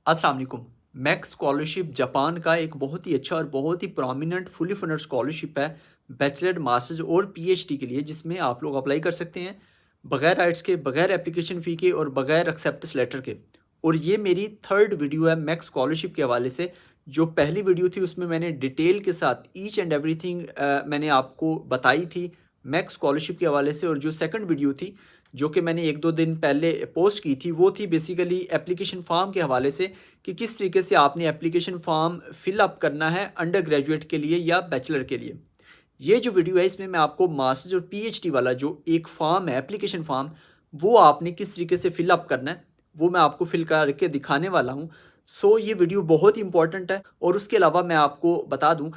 अस्सलाम वालेकुम। Max scholarship Japan का एक बहुत ही अच्छा और बहुत ही प्रोमिनेंट फुली फंडेड स्कॉलरशिप है बैचलर, मास्टर्स और पीएचडी के लिए, जिसमें आप लोग अप्लाई कर सकते हैं बगैर आइट्स के, बगैर एप्लीकेशन फ़ी के और बगैर एक्सेप्टेंस लेटर के। और ये मेरी थर्ड वीडियो है मैक्स स्कॉलरशिप के हवाले से। जो पहली वीडियो थी उसमें मैंने डिटेल के साथ ईच एंड एवरीथिंग मैंने आपको बताई थी मैक्स स्कॉलरशिप के हवाले से। और जो सेकंड वीडियो थी जो कि मैंने 1-2 दिन पहले पोस्ट की थी, वो थी बेसिकली एप्लीकेशन फ़ॉर्म के हवाले से कि किस तरीके से आपने एप्लीकेशन फ़ॉर्म फिल अप करना है अंडर ग्रेजुएट के लिए या बैचलर के लिए। ये जो वीडियो है इसमें मैं आपको मास्टर्स और पीएचडी वाला जो एक फ़ॉर्म है एप्लीकेशन फ़ॉर्म, वो आपने किस तरीके से फिल अप करना है, वो मैं आपको फिल करके दिखाने वाला हूँ। सो ये वीडियो बहुत ही इंपॉर्टेंट है। और उसके अलावा मैं आपको बता दूँ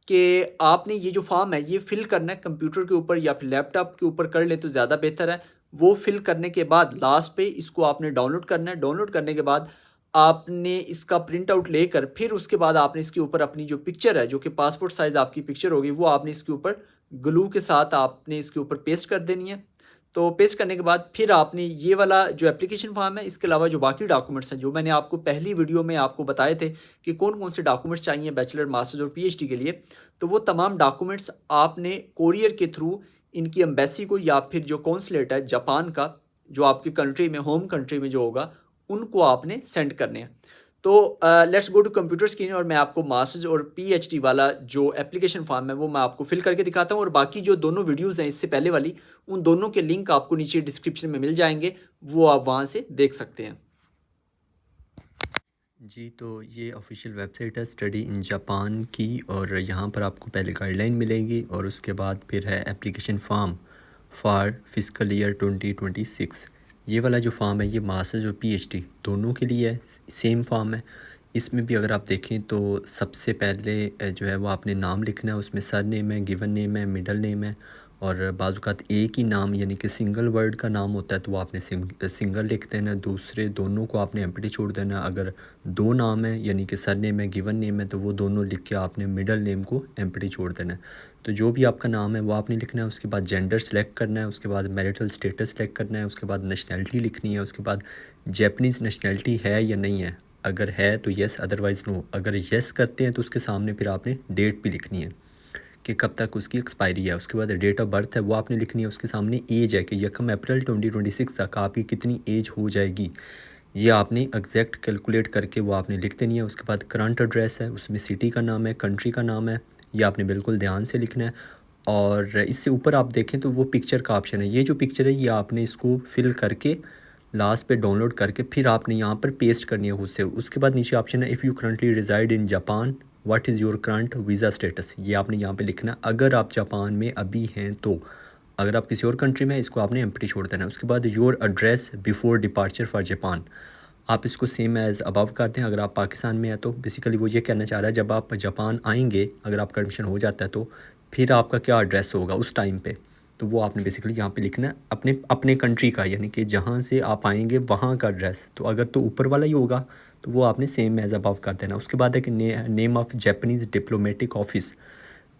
कि आपने ये जो फॉर्म है ये फिल करना है कंप्यूटर के ऊपर या फिर लैपटॉप के ऊपर कर ले तो ज़्यादा बेहतर है। वो फिल करने के बाद लास्ट पे इसको आपने डाउनलोड करना है। डाउनलोड करने के बाद आपने इसका प्रिंट आउट लेकर फिर उसके बाद आपने इसके ऊपर अपनी जो पिक्चर है, जो कि पासपोर्ट साइज़ आपकी पिक्चर होगी, वो आपने इसके ऊपर ग्लू के साथ आपने इसके ऊपर पेस्ट कर देनी है। तो पेस्ट करने के बाद फिर आपने ये वाला जो एप्लीकेशन फॉर्म है, इसके अलावा जो बाकी डॉक्यूमेंट्स हैं, जो मैंने आपको पहली वीडियो में आपको बताए थे कि कौन-कौन से डॉक्यूमेंट्स चाहिए बैचलर, मास्टर्स और पीएचडी के लिए, तो वो तमाम डॉक्यूमेंट्स आपने कोरियर के थ्रू इनकी एम्बेसी को या फिर जो कॉन्सुलेट है जापान का, जो आपकी कंट्री में, होम कंट्री में जो होगा, उनको आपने सेंड करने हैं। तो let's go to computer screen और मैं आपको मास्टर्स और पीएचडी वाला जो एप्लीकेशन फॉर्म है वो मैं आपको फिल करके दिखाता हूँ। और बाकी जो दोनों वीडियोज़ हैं इससे पहले वाली, उन दोनों के लिंक आपको नीचे डिस्क्रिप्शन में मिल जाएँगे, वो आप वहाँ से देख सकते हैं। जी, तो ये ऑफ़िशियल वेबसाइट है स्टडी इन जापान की, और यहाँ पर आपको पहले गाइडलाइन मिलेगी और उसके बाद फिर है एप्लीकेशन फ़ॉर्म फॉर फ़िस्कल ईयर 2026। ये वाला जो फ़ॉर्म है ये मास्टर्स और पीएचडी दोनों के लिए है, सेम फ़ॉर्म है। इसमें भी अगर आप देखें तो सबसे पहले जो है वो आपने नाम लिखना है, उसमें सरनेम है, गिवन नेम है, मिडल नेम है, और बाज़ औक़ात एक ही नाम यानी कि सिंगल वर्ड का नाम होता है तो वो आपने सिंगल लिख देना है, दूसरे दोनों को आपने एम्प्टी छोड़ देना है। अगर दो नाम है यानी कि सरनेम है, गिवन नेम है, तो वो दोनों लिख के आपने मिडल नेम को एम्प्टी छोड़ देना है। तो जो भी आपका नाम है वो आपने लिखना है, उसके बाद जेंडर सेलेक्ट करना है, उसके बाद मैरिटल स्टेटस सेलेक्ट करना है, उसके बाद नेशनैलिटी लिखनी है, उसके बाद जैपनीज़ नेशनैलिटी है या नहीं है, अगर है तो येस, अदरवाइज़ नो। अगर येस करते हैं तो उसके सामने फिर आपने डेट भी लिखनी है कि कब तक उसकी एक्सपायरी है। उसके बाद डेट ऑफ बर्थ है वो आपने लिखनी है, उसके सामने एज है कि 1 अप्रैल 2026 तक आपकी कितनी एज हो जाएगी, ये आपने एग्जैक्ट कैलकुलेट करके वो आपने लिख देनी है। उसके बाद करंट एड्रेस है, उसमें सिटी का नाम है, कंट्री का नाम है, ये आपने बिल्कुल ध्यान से लिखना है। और इससे ऊपर आप देखें तो वो पिक्चर का ऑप्शन है, ये जो पिक्चर है ये आपने इसको फिल करके लास्ट पे डाउनलोड करके फिर आपने यहाँ पर पेस्ट करनी है खुद से। उसके बाद नीचे ऑप्शन है if you currently reside in Japan what is your current visa status, ये आपने यहाँ पे लिखना अगर आप जापान में अभी हैं तो। अगर आप किसी और कंट्री में इसको आपने एम्प्टी छोड़ देना है। उसके बाद your address before departure for Japan, आप इसको सेम एज़ अबव कर दें। अगर आप पाकिस्तान में हैं तो बेसिकली वो ये कहना चाह रहा है जब आप जापान आएंगे, अगर आपका एडमिशन हो जाता है तो फिर आपका क्या एड्रेस होगा उस टाइम पे, तो वो आपने बेसिकली यहाँ पे लिखना है अपने अपने कंट्री का, यानी कि जहाँ से आप आएंगे वहाँ का एड्रेस। तो अगर तो ऊपर वाला ही होगा तो वो आपने सेम एज़ अबव कर देना। उसके बाद है कि name of Japanese diplomatic office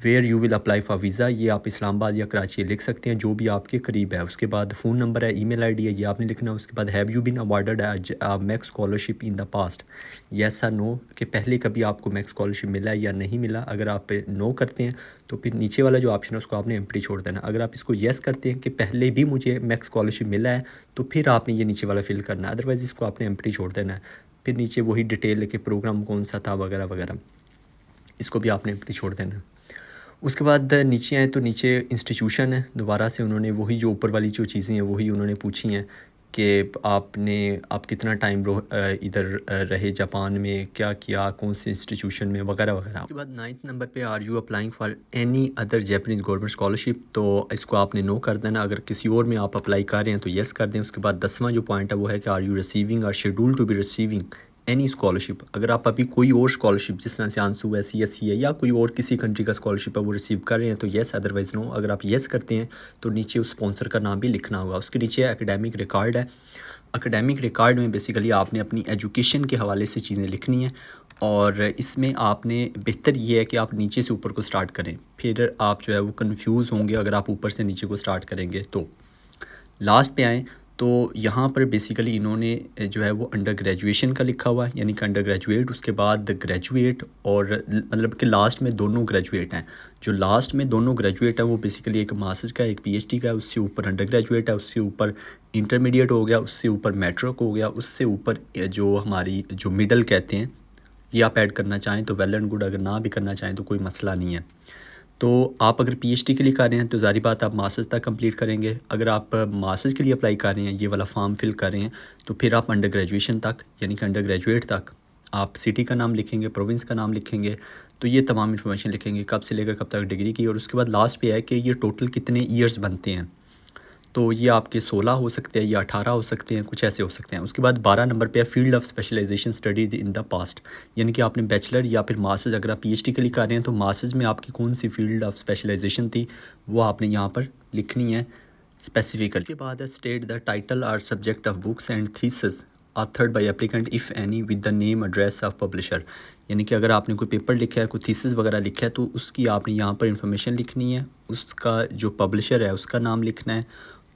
where you will apply for visa, ये आप इस्लामाबाद या कराची लिख सकते हैं जो भी आपके करीब है। उसके बाद फ़ोन नंबर है, ईमेल आईडी है, ये आपने लिखना है। उसके बाद have you been awarded MEXT scholarship in the past, yes or no, कि पहले कभी आपको मैक्स स्कॉलरशिप मिला है या नहीं मिला। अगर आप नो करते हैं तो फिर नीचे वाला जो ऑप्शन है उसको आपने एम्प्टी छोड़ देना। अगर आप इसको येस करते हैं कि पहले भी मुझे मैक्स स्कॉलरशिप मिला है तो फिर आपने ये नीचे वाला फिल करना है, अदरवाइज़ इसको आपने एम्प्टी छोड़ देना है। फिर नीचे वही डिटेल कि प्रोग्राम कौन सा था वगैरह वगैरह, इसको भी आपने एम्प्टी छोड़ देना है। उसके बाद नीचे आए तो नीचे इंस्टीट्यूशन है, दोबारा से उन्होंने वही जो ऊपर वाली जो चीज़ें हैं वही उन्होंने पूछी हैं कि आप कितना टाइम इधर रहे जापान में, क्या किया, कौन से इंस्टीट्यूशन में वगैरह वगैरह। उसके बाद 9th नंबर पे are you applying for any other Japanese government scholarship, तो इसको आपने नो कर देना। अगर किसी और में आप अप्लाई कर रहे हैं तो येस कर दें। उसके बाद 10वां जो पॉइंट है वो है कि are you receiving or schedule to be receiving any scholarship, अगर आप अभी कोई और स्कॉलरशिप जिस तरह से आंसू है, CSE है, या कोई और किसी कंट्री का स्कॉलरशिप है वो रिसीव कर रहे हैं तो येस, अदरवाइज़ नो। अगर आप येस करते हैं तो नीचे उस स्पॉन्सर का नाम भी लिखना होगा। उसके नीचे एकेडमिक रिकॉर्ड है। एकेडमिक रिकॉर्ड में बेसिकली आपने अपनी एजुकेशन के हवाले से चीज़ें लिखनी हैं, और इसमें आपने बेहतर ये है कि आप नीचे से ऊपर को स्टार्ट करें, फिर आप जो है वो कंफ्यूज होंगे अगर आप ऊपर से नीचे को स्टार्ट करेंगे। तो लास्ट पे आएँ तो यहाँ पर बेसिकली इन्होंने जो है वो अंडर ग्रेजुएशन का लिखा हुआ है, यानी कि अंडर ग्रेजुएट, उसके बाद ग्रेजुएट, और मतलब कि लास्ट में दोनों ग्रेजुएट हैं। जो लास्ट में दोनों ग्रेजुएट हैं वो बेसिकली एक मास्टर्स का एक पीएचडी का है, उससे ऊपर अंडर ग्रेजुएट है, उससे ऊपर इंटरमीडिएट हो गया, उससे ऊपर मैट्रिक हो गया, उससे ऊपर जो हमारी जो मिडल कहते हैं ये आप ऐड करना चाहें तो वेल एंड गुड, अगर ना भी करना चाहें तो कोई मसला नहीं है। तो आप अगर पीएचडी के लिए कर रहे हैं तो ज़ाहिर बात आप मास्टर्स तक कंप्लीट करेंगे। अगर आप मास्टर्स के लिए अप्लाई कर रहे हैं, ये वाला फॉर्म फिल कर रहे हैं, तो फिर आप अंडर ग्रेजुएशन तक यानी कि अंडर ग्रेजुएट तक आप सिटी का नाम लिखेंगे, प्रोविंस का नाम लिखेंगे, तो ये तमाम इन्फॉर्मेशन लिखेंगे कब से लेकर कब तक डिग्री की, और उसके बाद लास्ट पे है कि ये टोटल कितने ईयर्स बनते हैं। तो ये आपके 16 हो सकते हैं या 18 हो सकते हैं, कुछ ऐसे हो सकते हैं। उसके बाद 12 नंबर पे है field of specialisation studied in the past, यानी कि आपने बैचलर या फिर मास्टर्स अगर आप पीएचडी के लिए कर रहे हैं तो मास्टर्स में आपकी कौन सी फील्ड ऑफ स्पेशलाइजेशन थी वो आपने यहाँ पर लिखनी है स्पेसिफिकली। उसके बाद है state the title or subject of books and thesis authored by applicant if any with the name address of publisher, यानी कि अगर आपने कोई पेपर लिखा है, कोई थीसिस वगैरह लिखा है, तो उसकी आपने यहाँ पर इंफॉर्मेशन लिखनी है, उसका जो पब्लिशर है उसका नाम लिखना है,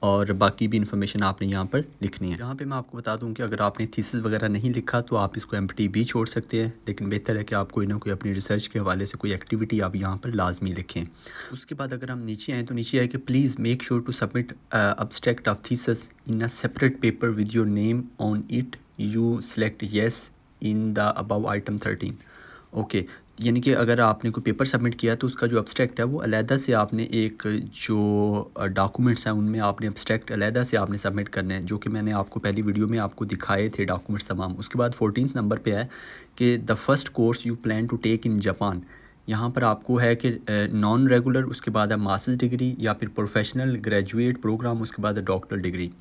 और बाकी भी इन्फॉर्मेशन आपने यहाँ पर लिखनी है। यहाँ पे मैं आपको बता दूँ कि अगर आपने थीसिस वगैरह नहीं लिखा तो आप इसको एम्प्टी भी छोड़ सकते हैं, लेकिन बेहतर है कि आप कोई ना कोई अपनी रिसर्च के हवाले से कोई एक्टिविटी आप यहाँ पर लाजमी लिखें। उसके बाद अगर हम नीचे आएँ तो नीचे आए कि please make sure to submit abstract of thesis in a separate paper with your name on it, you select yes in the above item 13। Okay, यानी कि अगर आपने कोई पेपर सबमिट किया तो उसका जो अब्स्ट्रैक्ट है वो अलहदा से आपने एक जो डॉक्यूमेंट्स हैं उनमें आपने अब्स्ट्रैक्ट अलहदा से आपने सबमिट करने हैं, जो कि मैंने आपको पहली वीडियो में आपको दिखाए थे डॉक्यूमेंट्स तमाम। उसके बाद 14 नंबर पे है कि the first course you plan to take in Japan, यहाँ पर आपको है कि नॉन रेगुलर, उसके बाद है मास्टर्स डिग्री या फिर प्रोफेशनल ग्रेजुएट प्रोग्राम, उसके बाद है डॉक्टर डिग्री।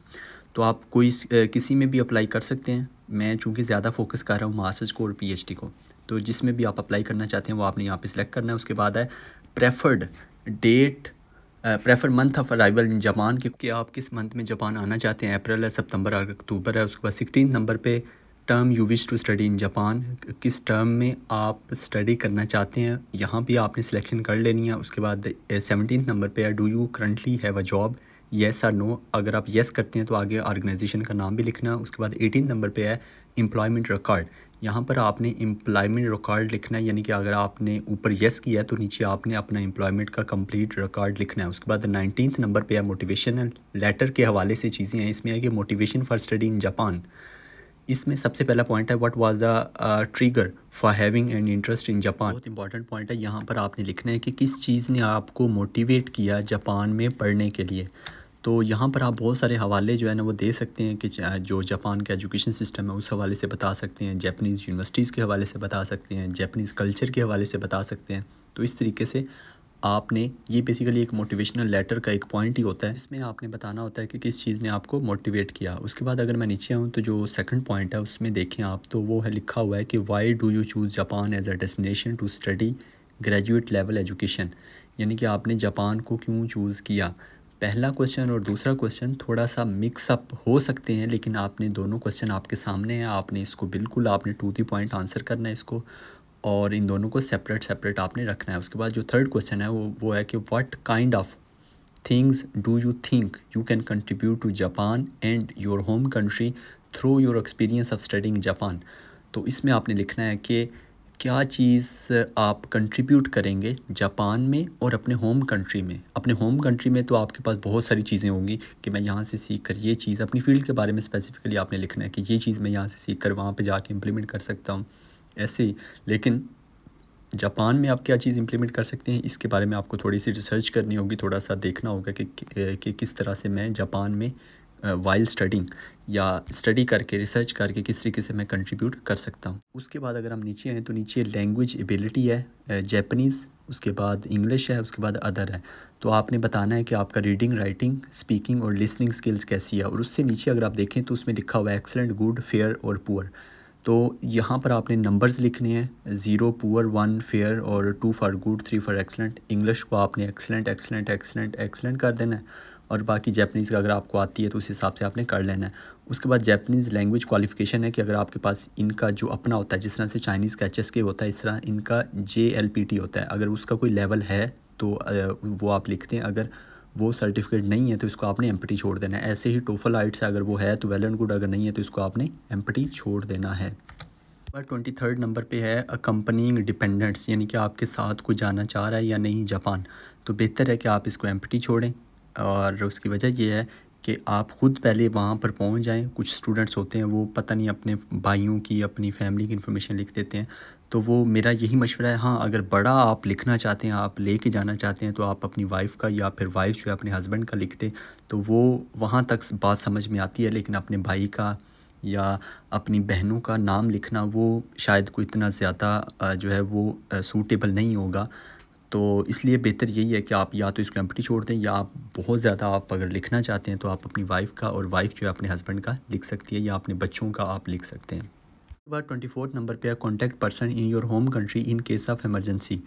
तो आप कोई किसी में भी अप्लाई कर सकते हैं। मैं चूँकि ज़्यादा फोकस कर रहा हूँ मास्टर्स को और पीएचडी को, तो जिसमें भी आप अप्लाई करना चाहते हैं वो आपने यहाँ पे सिलेक्ट करना है। उसके बाद है preferred date, prefer month of arrival in Japan, क्योंकि आप किस मंथ में जापान आना चाहते हैं, अप्रैल है, सितंबर है, अक्टूबर है। उसके बाद 16 नंबर पे term you wish to study in Japan, किस टर्म में आप स्टडी करना चाहते हैं, यहाँ भी आपने सिलेक्शन कर लेनी है। उसके बाद 17 नंबर पे है do you currently have a job, yes or no, अगर आप येस करते हैं तो आगे ऑर्गेनाइजेशन का नाम भी लिखना है। उसके बाद 18 नंबर पे है एम्प्लॉयमेंट रिकॉर्ड, यहाँ पर आपने एम्प्लॉयमेंट रिकॉर्ड लिखना है, यानी कि अगर आपने ऊपर येस किया है तो नीचे आपने अपना एम्प्लॉयमेंट का कंप्लीट रिकॉर्ड लिखना है। उसके बाद 19 नंबर पे है मोटिवेशनल लेटर के हवाले से चीज़ें हैं। इसमें है कि motivation for study in Japan, इसमें सबसे पहला पॉइंट है what was the trigger for having an interest in Japan. बहुत इंपॉर्टेंट पॉइंट है, यहाँ पर आपने लिखना है कि किस चीज़ ने आपको मोटिवेट किया जापान में पढ़ने के लिए। तो यहाँ पर आप बहुत सारे हवाले जो है ना वो दे सकते हैं कि जो जापान का एजुकेशन सिस्टम है उस हवाले से बता सकते हैं, जापानीज़ यूनिवर्सिटीज़ के हवाले से बता सकते हैं, जापानीज़ कल्चर के हवाले से बता सकते हैं। तो इस तरीके से आपने, ये बेसिकली एक मोटिवेशनल लेटर का एक पॉइंट ही होता है, इसमें आपने बताना होता है कि किस चीज़ ने आपको मोटिवेट किया। उसके बाद अगर मैं नीचे आऊँ तो जो सेकंड पॉइंट है उसमें देखें आप, तो वो है लिखा हुआ है कि why do you choose Japan as a destination to study graduate level education, यानी कि आपने जापान को क्यों चूज़ किया। पहला क्वेश्चन और दूसरा क्वेश्चन थोड़ा सा मिक्सअप हो सकते हैं, लेकिन आपने दोनों क्वेश्चन आपके सामने हैं, आपने इसको बिल्कुल आपने टू द पॉइंट आंसर करना है इसको, और इन दोनों को सेपरेट आपने रखना है। उसके बाद जो थर्ड क्वेश्चन है वो है कि what kind of things do you think you can contribute to Japan and your home country through your experience of studying Japan. तो इसमें आपने लिखना है कि क्या चीज़ आप कंट्रीब्यूट करेंगे जापान में और अपने होम कंट्री में। अपने होम कंट्री में तो आपके पास बहुत सारी चीज़ें होंगी कि मैं यहाँ से सीख कर ये चीज़, अपनी फ़ील्ड के बारे में स्पेसिफिकली आपने लिखना है कि ये चीज़ मैं यहाँ से सीख कर वहाँ पर जाके इम्प्लीमेंट कर सकता हूँ, ऐसे ही। लेकिन जापान में आप क्या चीज़ इम्प्लीमेंट कर सकते हैं इसके बारे में आपको थोड़ी सी रिसर्च करनी होगी, थोड़ा सा देखना होगा कि किस तरह से मैं जापान में वाइल स्टडिंग या स्टडी करके रिसर्च करके किस तरीके से मैं कंट्रीब्यूट कर सकता हूँ। उसके बाद अगर हम नीचे आएँ तो नीचे लैंग्वेज एबिलिटी है जापानीज़, उसके बाद इंग्लिश है, उसके बाद अदर है। तो आपने बताना है कि आपका रीडिंग, राइटिंग, स्पीकिंग और लिसनिंग स्किल्स कैसी है। और उससे नीचे अगर आप देखें तो उसमें लिखा हुआ है एक्सलेंट, गुड, फेयर और पुअर। तो यहाँ पर आपने नंबर्स लिखने हैं, 0 पुअर, 1 फेयर और 2 for good, 3 for excellent. English को आपने एक्सलेंट एक्सलेंट एक्सलेंट एक्सलेंट कर देना है, और बाकी जापानीज़ का अगर आपको आती है तो उस हिसाब से आपने कर लेना है। उसके बाद जापानीज़ लैंग्वेज क्वालिफ़िकेशन है कि अगर आपके पास इनका जो अपना होता है, जिस तरह से चाइनीज़ का HSK होता है, इस तरह इनका JLPT होता है, अगर उसका कोई लेवल है तो वो आप लिखते हैं। अगर वो सर्टिफिकेट नहीं है तो इसको आपने एम्प्टी छोड़ देना है। ऐसे ही टोफल आइट्स है, अगर वो है तो वेल एंड गुड, अगर नहीं है तो इसको आपने एम्प्टी छोड़ देना है। नंबर 23 नंबर पे है अकम्पनिंग डिपेंडेंट्स, यानी कि आपके साथ कोई जाना चाह रहा है या नहीं जापान, तो बेहतर है कि आप इसको एम्प्टी छोड़ें। और उसकी वजह ये है कि आप ख़ुद पहले वहाँ पर पहुँच जाएं। कुछ स्टूडेंट्स होते हैं वो पता नहीं अपने भाइयों की, अपनी फैमिली की इन्फॉर्मेशन लिख देते हैं, तो वो मेरा यही मशवरा है। हाँ, अगर बड़ा आप लिखना चाहते हैं, आप ले के जाना चाहते हैं, तो आप अपनी वाइफ़ का या फिर वाइफ़ जो है अपने हस्बैंड का लिख दें, तो वो वहाँ तक बात समझ में आती है। लेकिन अपने भाई का या अपनी बहनों का नाम लिखना वो शायद कोई इतना ज़्यादा जो है वो सूटेबल नहीं होगा। तो इसलिए बेहतर यही है कि आप या तो इसको एम्प्टी छोड़ दें, या आप बहुत ज़्यादा आप अगर लिखना चाहते हैं तो आप अपनी वाइफ़ का, और वाइफ़ जो है अपने हस्बैंड का लिख सकती है, या अपने बच्चों का आप लिख सकते हैं। उसके बाद 24 नंबर पे है contact person in your home country in case of emergency.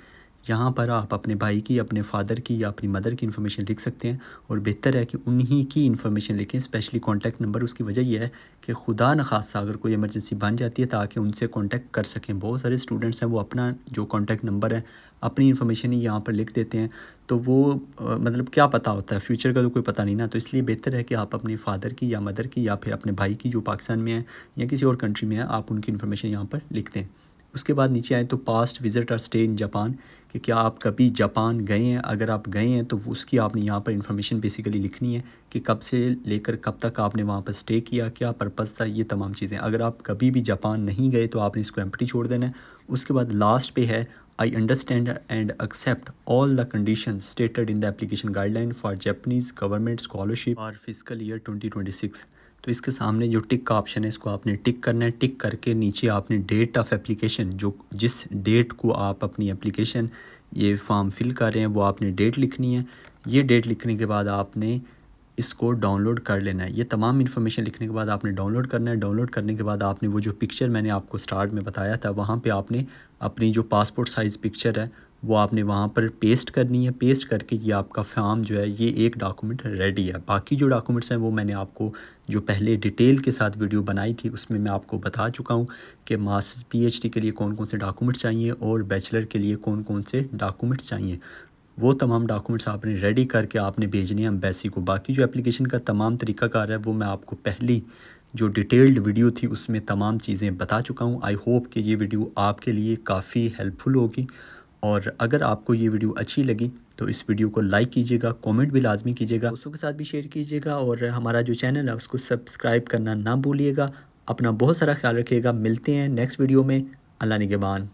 यहाँ पर आप अपने भाई की, अपने फादर की या अपनी मदर की इन्फॉर्मेशन लिख सकते हैं, और बेहतर है कि उन्हीं की इन्फॉर्मेशन लिखें, स्पेशली कॉन्टैक्ट नंबर। उसकी वजह यह है कि खुदा न खासा अगर कोई इमरजेंसी बन जाती है, ताकि उनसे कॉन्टैक्ट कर सकें। बहुत सारे स्टूडेंट्स हैं वो अपना जो कॉन्टैक्ट नंबर है, अपनी इन्फॉर्मेशन ही यहाँ पर लिख देते हैं, तो वो मतलब क्या पता होता है, फ्यूचर का तो कोई पता नहीं ना। तो इसलिए बेहतर है कि आप अपने फादर की या मदर की, या फिर अपने भाई की जो पाकिस्तान में है या किसी और कंट्री में है, आप उनकी इन्फॉर्मेशन यहाँ पर लिख दें। उसके बाद नीचे आए तो पास्ट विज़िट और स्टे इन जापान, कि क्या आप कभी जापान गए हैं। अगर आप गए हैं तो उसकी आपने यहाँ पर इन्फॉर्मेशन बेसिकली लिखनी है, कि कब से लेकर कब तक आपने वहाँ पर स्टे किया, क्या पर्पज़ था, ये तमाम चीज़ें। अगर आप कभी भी जापान नहीं गए तो आपने इसको एम्प्टी छोड़ देना है। उसके बाद लास्ट पे है I understand and accept all the condition stated in the application guideline for Japanese government scholarship for fiscal year 2026। तो इसके सामने जो टिक का ऑप्शन है, इसको आपने टिक करना है। टिक करके नीचे आपने डेट ऑफ़ एप्लीकेशन, जो जिस डेट को आप अपनी एप्लीकेशन ये फॉर्म फिल कर रहे हैं, वो आपने डेट लिखनी है। ये डेट लिखने के बाद आपने इसको डाउनलोड कर लेना है। ये तमाम इन्फॉर्मेशन लिखने के बाद आपने डाउनलोड करना है। डाउनलोड करने के बाद आपने वो जो पिक्चर मैंने आपको स्टार्ट में बताया था, वहाँ पे आपने अपनी जो पासपोर्ट साइज़ पिक्चर है वो आपने वहाँ पर पेस्ट करनी है। पेस्ट करके ये आपका फॉर्म जो है, ये एक डॉक्यूमेंट रेडी है। बाकी जो डॉक्यूमेंट्स हैं वो मैंने आपको जो पहले डिटेल के साथ वीडियो बनाई थी उसमें मैं आपको बता चुका हूँ कि मास्टर्स पीएचडी के लिए कौन कौन से डॉक्यूमेंट्स चाहिए और बैचलर के लिए कौन कौन से डॉक्यूमेंट्स चाहिए। वो तमाम डॉक्यूमेंट्स आपने रेडी करके आपने भेजने हैं एम्बेसी को। बाकी जो एप्लीकेशन का तमाम तरीक़ाकार है वो मैं आपको पहली जो डिटेल्ड वीडियो थी उसमें तमाम चीज़ें बता चुका हूँ। आई होप कि ये वीडियो आपके लिए काफ़ी हेल्पफुल होगी, और अगर आपको ये वीडियो अच्छी लगी तो इस वीडियो को लाइक कीजिएगा, कमेंट भी लाजमी कीजिएगा, दोस्तों के साथ भी शेयर कीजिएगा, और हमारा जो चैनल है उसको सब्सक्राइब करना ना भूलिएगा। अपना बहुत सारा ख्याल रखिएगा। मिलते हैं नेक्स्ट वीडियो में। अल्लाह निगहबान।